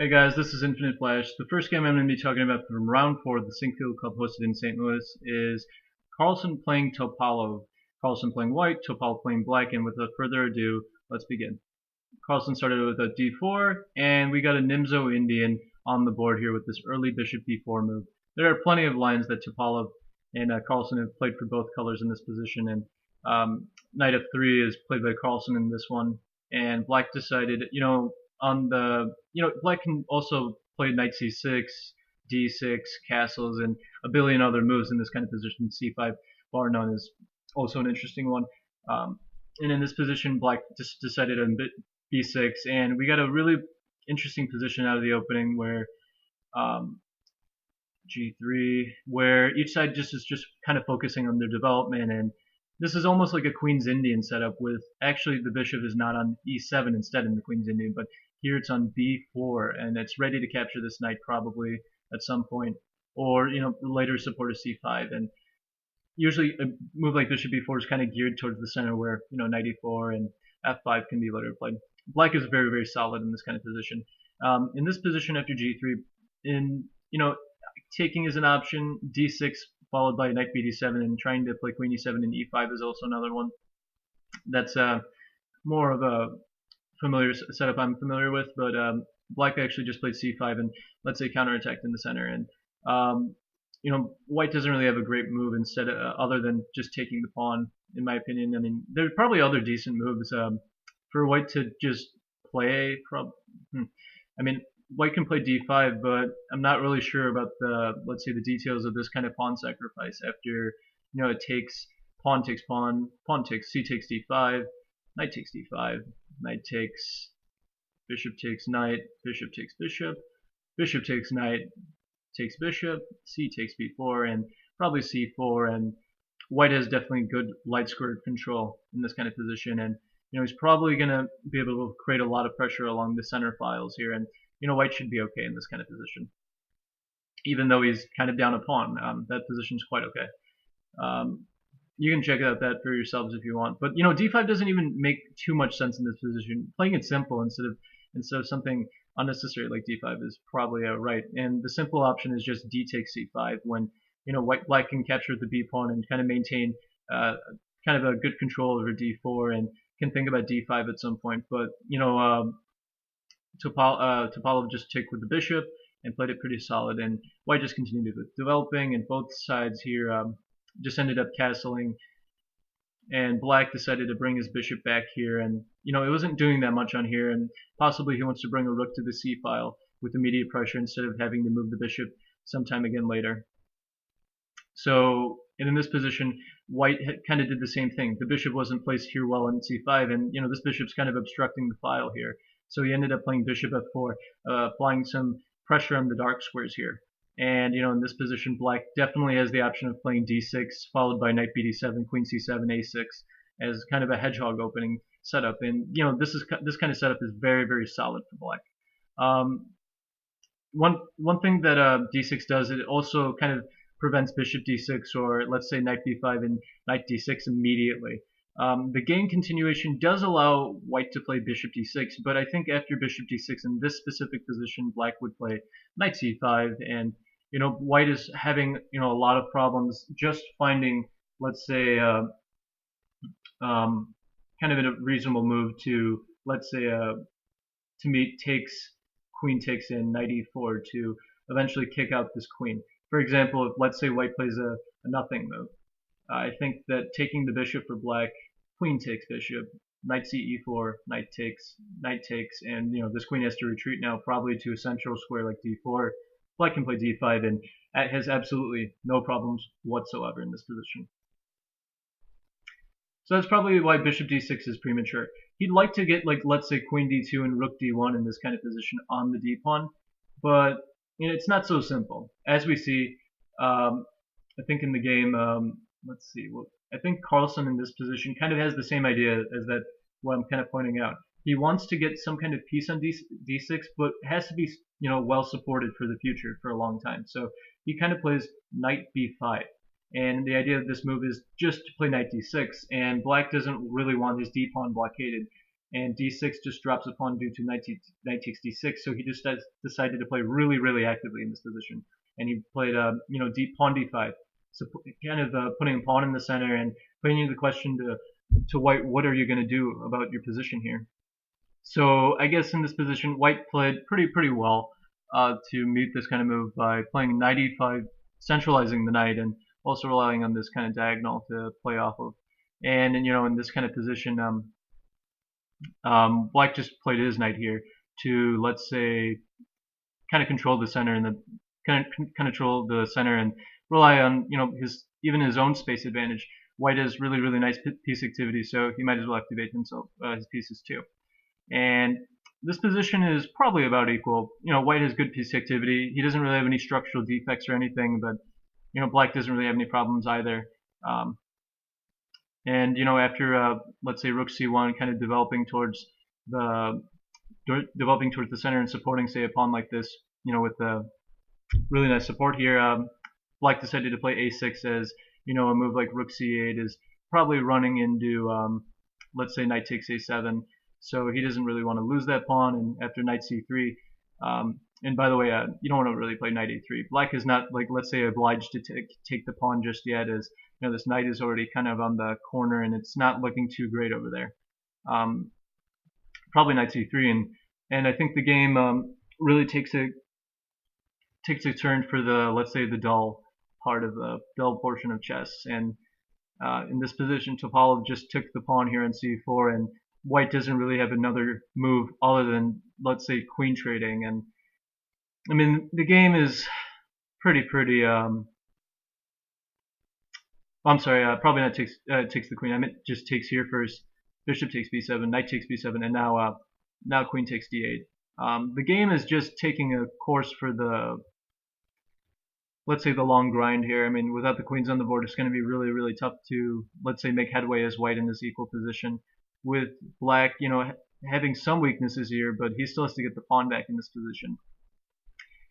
Hey guys, this is Infinite Flash. The first game I'm going to be talking about from round 4 of the Sinquefield Club hosted in St. Louis is Carlsen playing Topalov. Carlsen playing white, Topalov playing black, and without further ado, let's begin. Carlsen started with a d4, and we got a Nimzo Indian on the board here with this early bishop d4 move. There are plenty of lines that Topalov and Carlsen have played for both colors in this position, and knight f3 is played by Carlsen in this one, and black decided, on the, black can also play knight c6, d6, castles, and a billion other moves in this kind of position. c5, bar none, is also an interesting one. And in this position, black just decided on b6, and we got a really interesting position out of the opening where g3, where each side is just kind of focusing on their development, and this is almost like a Queen's Indian setup with actually the bishop is not on e7 instead in the Queen's Indian, but here it's on b4, and it's ready to capture this knight probably at some point, or later support a c5. And usually a move like bishop b4 is kind of geared towards the center, where knight e4 and f5 can be later played. Black is very, very solid in this kind of position. In this position after g3, taking is an option. d6 followed by knight bd7, and trying to play queen e7 and e5 is also another one. That's more of a familiar setup I'm familiar with, but black actually just played c5 and let's say counterattacked in the center, and white doesn't really have a great move instead other than just taking the pawn, in my opinion. I mean, there's probably other decent moves for white to just play. I mean, white can play d5, but I'm not really sure about let's say the details of this kind of pawn sacrifice after it takes pawn takes pawn, pawn takes c takes d5, knight takes d5, knight takes, bishop takes knight, bishop takes bishop, bishop takes knight, takes bishop, c takes b4, and probably c4, and white has definitely good light square control in this kind of position, and he's probably going to be able to create a lot of pressure along the center files here, and white should be okay in this kind of position, even though he's kind of down a pawn. That position's quite okay. You can check out that for yourselves if you want, but d5 doesn't even make too much sense in this position. Playing it simple instead of something unnecessary like d5 is probably right, and the simple option is just d takes c5 when black can capture the b pawn and kind of maintain kind of a good control over d4, and can think about d5 at some point, but Topalov just took with the bishop and played it pretty solid, and white just continued with developing, and both sides here just ended up castling, and black decided to bring his bishop back here, and it wasn't doing that much on here, and possibly he wants to bring a rook to the c file with immediate pressure instead of having to move the bishop sometime again later. So, and in this position, white kind of did the same thing. The bishop wasn't placed here well in c5, and this bishop's kind of obstructing the file here. So he ended up playing bishop f4, applying some pressure on the dark squares here. And in this position, black definitely has the option of playing d6, followed by knight bd7, queen c7, a6, as kind of a hedgehog opening setup. And this kind of setup is very, very solid for black. One thing that d6 does, it also kind of prevents bishop d6, or let's say knight b5 and knight d6 immediately. The game continuation does allow white to play bishop d6, but I think after bishop d6 in this specific position, black would play knight c5, and white is having a lot of problems just finding, let's say, kind of a reasonable move to, let's say, to meet takes, queen takes in, knight e4 to eventually kick out this queen. For example, if let's say white plays a nothing move, I think that taking the bishop for black, queen takes bishop, knight c e4, knight takes, and this queen has to retreat now probably to a central square like d4. Black can play d5 and has absolutely no problems whatsoever in this position. So that's probably why bishop d6 is premature. He'd like to get, like, let's say queen d2 and rook d1 in this kind of position on the d pawn, but it's not so simple. As we see, I think in the game, let's see, I think Carlsen in this position kind of has the same idea as that what I'm kind of pointing out. He wants to get some kind of piece on d6, but has to be well supported for the future for a long time. So he kind of plays knight b5, and the idea of this move is just to play knight d6, and black doesn't really want his d pawn blockaded. and d6 just drops a pawn due to knight takes d6. So he just decided to play really actively in this position, and he played pawn d5, so kind of putting a pawn in the center and putting you the question to white, what are you going to do about your position here? So I guess in this position, white played pretty well to meet this kind of move by playing knight e5, centralizing the knight, and also relying on this kind of diagonal to play off of. And in this kind of position, black just played his knight here to, let's say, kind of control the center and kind of control the center and rely on his own space advantage. White has really nice piece activity, so he might as well activate himself his pieces too. And this position is probably about equal. White has good piece activity. He doesn't really have any structural defects or anything, but black doesn't really have any problems either. And after let's say rook c1, kind of developing towards the center and supporting, say, a pawn like this, with the really nice support here, black decided to play a6 as a move like rook c8 is probably running into let's say knight takes a7. So he doesn't really want to lose that pawn, and after knight c3, and by the way, you don't want to really play knight a3. Black is not, like, let's say, obliged to take the pawn just yet, as this knight is already kind of on the corner, and it's not looking too great over there. Probably knight c3, and I think the game really takes a turn for the, let's say, the dull portion of chess. And in this position, Topalov just took the pawn here on c4, and white doesn't really have another move other than, let's say, queen trading. And I mean, the game is pretty I'm sorry, probably not takes the queen. I meant just takes here first. Bishop takes b7, knight takes b7, and now queen takes d8. The game is just taking a course for the, let's say, the long grind here. I mean, without the queens on the board, it's going to be really tough to, let's say, make headway as white in this equal position. With black, having some weaknesses here, but he still has to get the pawn back in this position.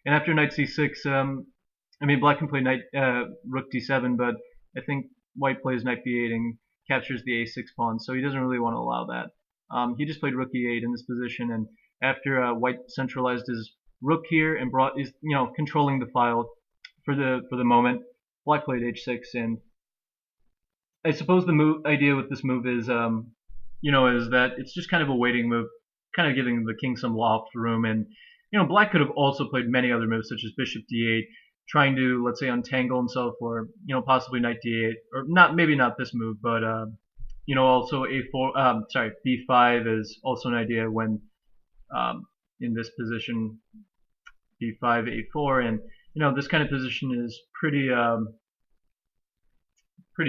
And after knight c6, I mean, black can play rook d7, but I think white plays knight b8 and captures the a6 pawn, so he doesn't really want to allow that. He just played rook e8 in this position, and after white centralized his rook here and is controlling the file for the moment, black played h6, and I suppose the idea with this move is is that it's just kind of a waiting move, kind of giving the king some loft room. And black could have also played many other moves such as bishop d8, trying to, let's say, untangle himself, or possibly knight d8, or maybe not this move, but also a4. Sorry, b5 is also an idea when in this position, b5 a4, and this kind of position is pretty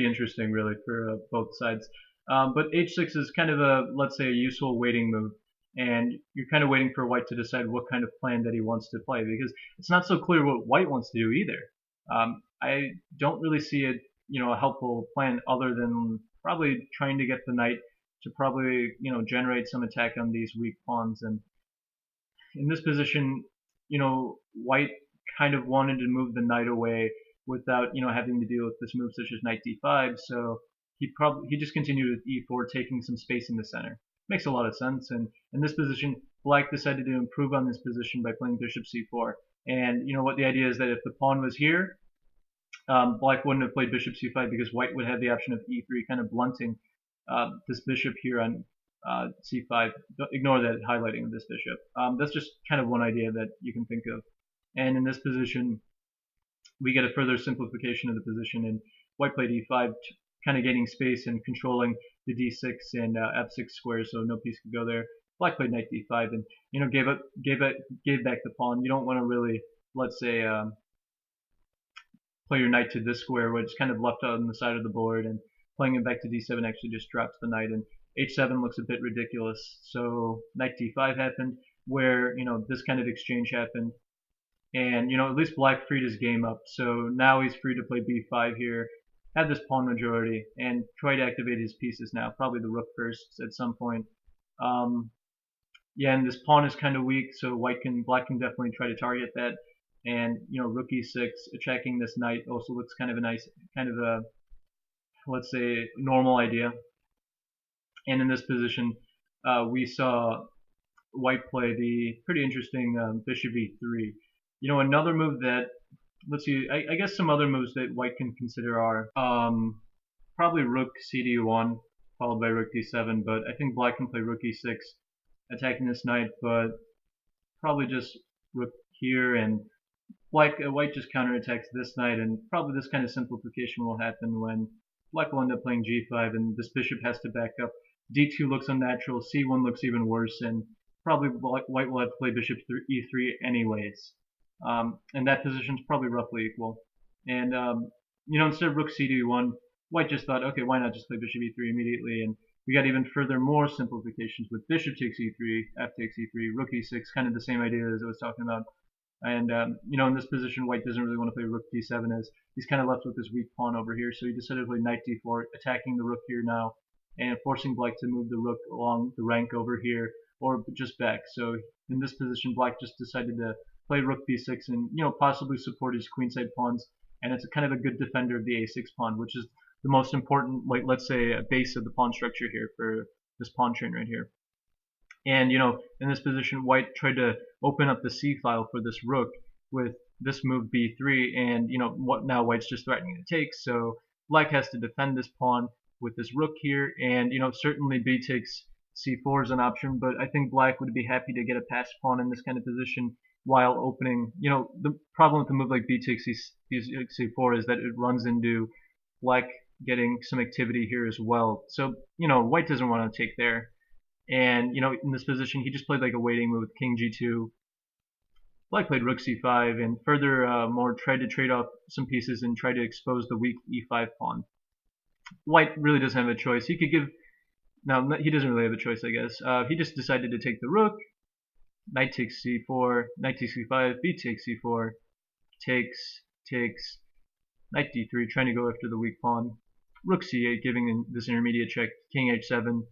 interesting, really, for both sides. But h6 is kind of a, let's say, a useful waiting move, and you're kind of waiting for white to decide what kind of plan that he wants to play, because it's not so clear what white wants to do either. I don't really see a helpful plan other than probably trying to get the knight to probably generate some attack on these weak pawns. And in this position, white kind of wanted to move the knight away without having to deal with this move such as knight d5. So he just continued with e4, taking some space in the center. Makes a lot of sense. And in this position, black decided to improve on this position by playing bishop c4. And what the idea is that if the pawn was here, black wouldn't have played bishop c5 because white would have the option of e3, kind of blunting this bishop here on c5. Ignore that highlighting of this bishop. That's just kind of one idea that you can think of. And in this position, we get a further simplification of the position, and white played e5, kind of gaining space and controlling the d6 and f6 squares, so no piece could go there. Black played knight d5 and gave back the pawn. You don't want to really, let's say, play your knight to this square, which is kind of left on the side of the board, and playing it back to d7 actually just drops the knight, and h7 looks a bit ridiculous. So knight d5 happened, where this kind of exchange happened, and at least black freed his game up. So now he's free to play b5 here, have this pawn majority, and try to activate his pieces now. Probably the rook first at some point. Yeah, and this pawn is kind of weak, so black can definitely try to target that. And rook e6, attacking this knight also looks kind of a nice, kind of a, let's say, normal idea. And in this position, we saw white play the pretty interesting bishop e3. You know, another move that, let's see, I guess some other moves that white can consider are probably rook cd1 followed by rook d7, but I think black can play rook e6 attacking this knight, but probably just rook here, and white just counterattacks this knight, and probably this kind of simplification will happen when black will end up playing g5 and this bishop has to back up. d2 looks unnatural, c1 looks even worse, and probably white will have to play bishop e3 anyways. And that position is probably roughly equal. And you know, instead of rook cd1, white just thought, okay, why not just play bishop e3 immediately? And we got even further more simplifications with bishop takes e3, f takes e3, rook e6, kind of the same idea as I was talking about. And you know, in this position, white doesn't really want to play rook d7 as he's kind of left with this weak pawn over here. So he decided to play knight d4, attacking the rook here now, and forcing black to move the rook along the rank over here, or just back. So in this position, black just decided to play rook b6 and, you know, possibly support his queenside pawns. And it's a kind of a good defender of the a6 pawn, which is the most important, like, let's say, a base of the pawn structure here for this pawn chain right here. And, you know, in this position, white tried to open up the c file for this rook with this move b3, and, you know, now white's just threatening to take, so black has to defend this pawn with this rook here, and, you know, certainly b takes c4 is an option, but I think black would be happy to get a passed pawn in this kind of position while opening. You know, the problem with the move like b takes c4 is that it runs into black getting some activity here as well. So, you know, white doesn't want to take there. And, you know, in this position, he just played like a waiting move with king g2. Black played rook c5 and further more tried to trade off some pieces and try to expose the weak e5 pawn. White really doesn't have a choice. He could give, now he doesn't really have a choice, I guess. He just decided to take the rook, knight takes c4, knight takes c5, b takes c4, takes, knight d3, trying to go after the weak pawn, rook c8, giving this intermediate check, king h7,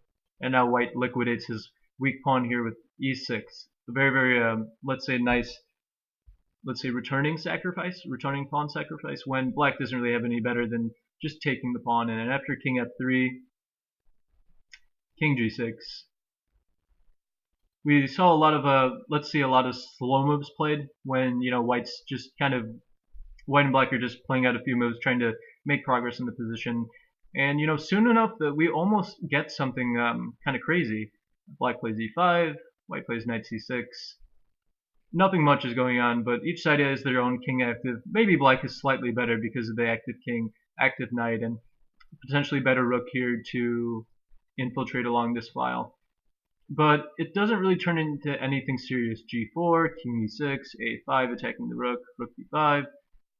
and now white liquidates his weak pawn here with e6. A very, very, let's say, nice, let's say, returning pawn sacrifice, when black doesn't really have any better than just taking the pawn. And after king f3, king g6, we saw a lot of, let's see, a lot of slow moves played when, you know, white's just kind of, white and black are just playing out a few moves, trying to make progress in the position. And, you know, soon enough that we almost get something kind of crazy. Black plays e5, white plays knight c6. Nothing much is going on, but each side has their own king active. Maybe black is slightly better because of the active king, active knight, and potentially better rook here to infiltrate along this file. But it doesn't really turn into anything serious. g4, king e6, a5, attacking the rook, rook d5,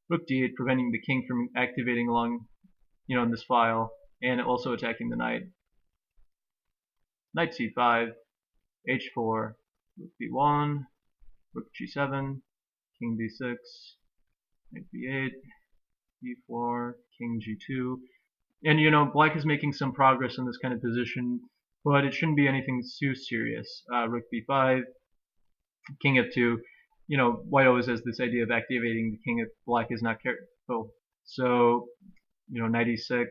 rook d8, preventing the king from activating along, you know, in this file, and also attacking the knight. Knight c5, h4, rook b1, rook g7, king d6, knight b8, e4, king g2. And, you know, black is making some progress in this kind of position, but it shouldn't be anything too serious. Rook b5, king f2. You know, white always has this idea of activating the king if black is not careful. So, you know, knight e6.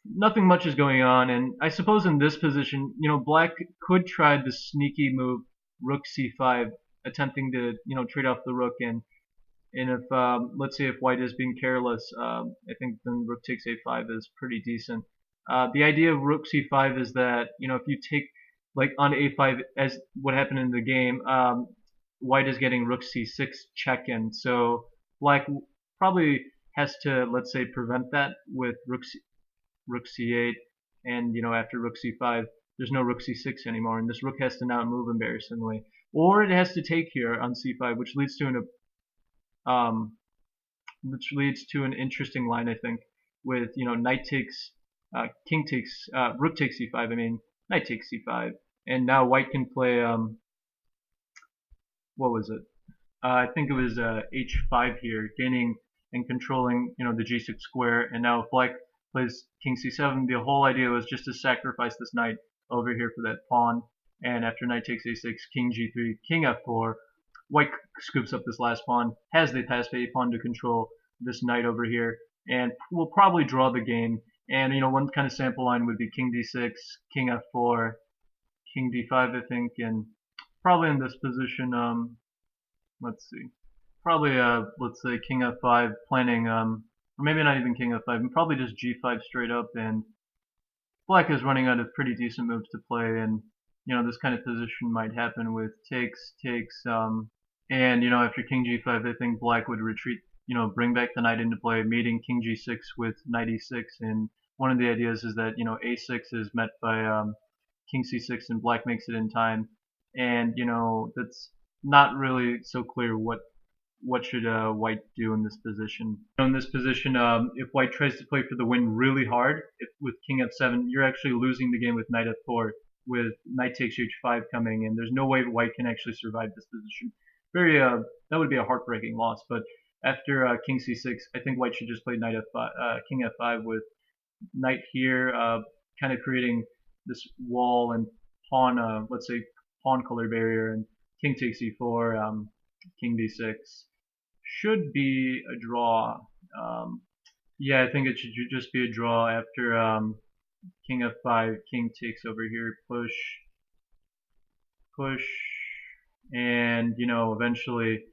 Nothing much is going on, and I suppose in this position, you know, black could try the sneaky move rook c5, attempting to, you know, trade off the rook, and if let's say if white is being careless, I think then rook takes a5 is pretty decent. The idea of rook c5 is that, you know, if you take, like on a5, as what happened in the game, white is getting rook c6 check in, so black probably has to, let's say, prevent that with rook c8, and, you know, after rook c5 there's no rook c6 anymore, and this rook has to now move embarrassingly, or it has to take here on c5, which leads to an interesting line, I think, with, you know, knight takes, king takes, rook takes c5, I mean knight takes c5, and now white can play what was it? I think it was h5 here, gaining and controlling, you know, the g6 square, and now if black plays king c7, the whole idea was just to sacrifice this knight over here for that pawn, and after knight takes a6, king g3, king f4, white scoops up this last pawn, has the pass a pawn to control this knight over here, and will probably draw the game And one kind of sample line would be king d6, king f4, king d5, I think, and probably in this position, let's see, probably let's say king f5, planning or maybe not even king f5, and probably just g5 straight up, and black is running out of pretty decent moves to play, and this kind of position might happen with takes, and after king g5, I think black would retreat, bring back the knight into play, mating king g6 with knight e6, and one of the ideas is that a6 is met by king c6, and black makes it in time, and that's not really so clear what should white do in this position. In this position, if white tries to play for the win really hard, with king f7, you're actually losing the game with knight f4, with knight takes h5 coming, and there's no way white can actually survive this position. Very that would be a heartbreaking loss. But after king c6, I think white should just play knight f5, king f5 with knight here, kind of creating this wall and pawn, let's say pawn color barrier, and king takes e4, king d6. Should be a draw. Yeah, I think it should just be a draw after king f5, king takes over here, push, and eventually,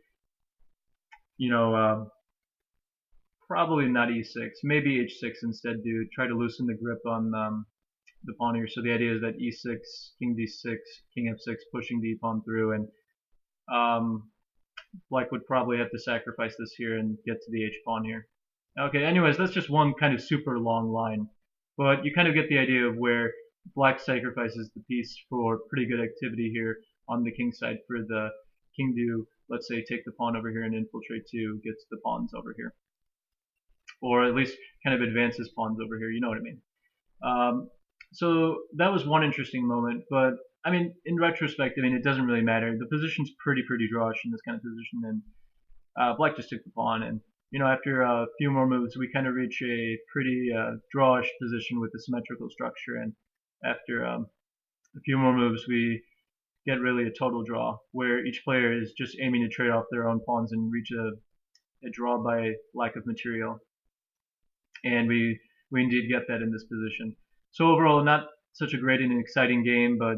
probably not e6, maybe h6 instead. Do try to loosen the grip on the pawn here. So the idea is that e6, king d6, king f6, pushing the pawn through, and black would probably have to sacrifice this here and get to the h-pawn here. Okay, anyways, that's just one kind of super long line, but you kind of get the idea of where black sacrifices the piece for pretty good activity here on the king side for the king to, let's say, take the pawn over here and infiltrate to get to the pawns over here, or at least kind of advances pawns over here, you know what I mean. So that was one interesting moment, but I mean, in retrospect, I mean, it doesn't really matter. The position's pretty drawish in this kind of position, and black just took the pawn, and after a few more moves, we kind of reach a pretty drawish position with the symmetrical structure, and after a few more moves, we get really a total draw, where each player is just aiming to trade off their own pawns and reach a draw by lack of material, and we indeed get that in this position. So overall, not such a great and exciting game, but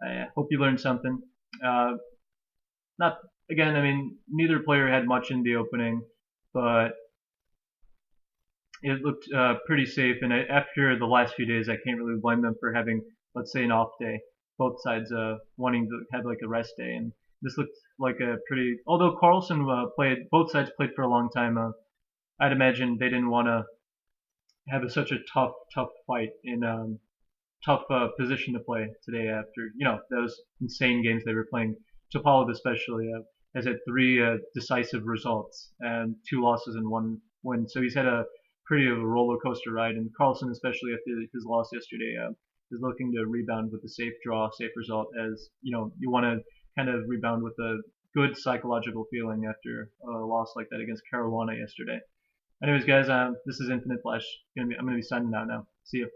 I hope you learned something. Not again, I mean, neither player had much in the opening, but it looked pretty safe. And after the last few days, I can't really blame them for having, let's say, an off day. Both sides wanting to have like a rest day, and this looked like a pretty. Although Carlsen both sides played for a long time. I'd imagine they didn't want to have such a tough fight in tough position to play today after those insane games they were playing. Topalov especially has had 3 decisive results and 2 losses and 1 win, so he's had a pretty of a roller coaster ride. And Carlsen, especially after his loss yesterday, is looking to rebound with a safe draw, safe result. As you want to kind of rebound with a good psychological feeling after a loss like that against Caruana yesterday. Anyways, guys, this is Infinite Flash. I'm gonna be signing out now. See you.